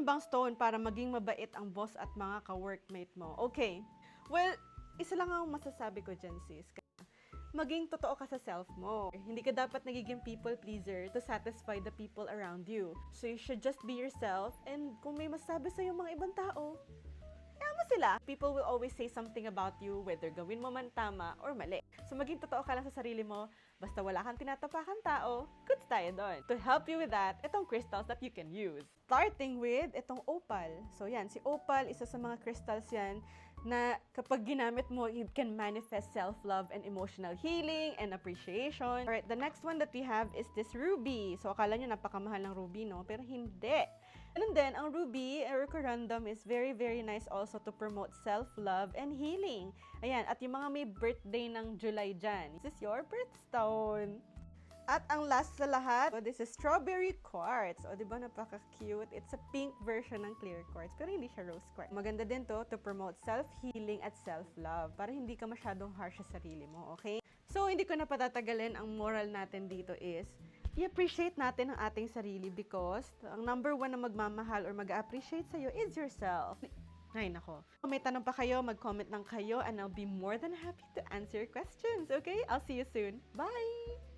Meron bang stone para maging mabait ang boss at mga ka-workmate mo? Okay. Well, isa lang ang masasabi ko dyan, sis. Maging totoo ka sa self mo. Hindi ka dapat nagiging people pleaser to satisfy the people around you. So you should just be yourself, and kung may masasabi sa'yo mga ibang tao, kaya mo sila. People will always say something about you, whether gawin mo man tama or mali. So maging totoo ka lang sa sarili mo, basta wala kang tinatapakan tao, goods tayo doon. To help you with that, itong crystals that you can use. Starting with itong opal. So yan, si opal, isa sa mga crystals yan na kapag ginamit mo, it can manifest self-love and emotional healing and appreciation. Alright, the next one that we have is this ruby. So akala nyo napakamahal ng ruby, no? Pero hindi. And then, ang ruby, Eucorundum, is very, very nice also to promote self-love and healing. Ayan, at yung mga may birthday ng July dyan, this is your birthstone. At ang last sa lahat, so this is strawberry quartz. O, di ba napaka-cute? It's a pink version ng clear quartz, pero hindi siya rose quartz. Maganda din to promote self-healing at self-love para hindi ka masyadong harsh sa sarili mo, okay? So, hindi ko na patatagalin. Ang moral natin dito is, i-appreciate natin ang ating sarili because ang number one na magmamahal or mag-appreciate sa'yo is yourself. Ay, nako. Kung may tanong pa kayo, mag-comment lang kayo and I'll be more than happy to answer your questions, okay? I'll see you soon. Bye!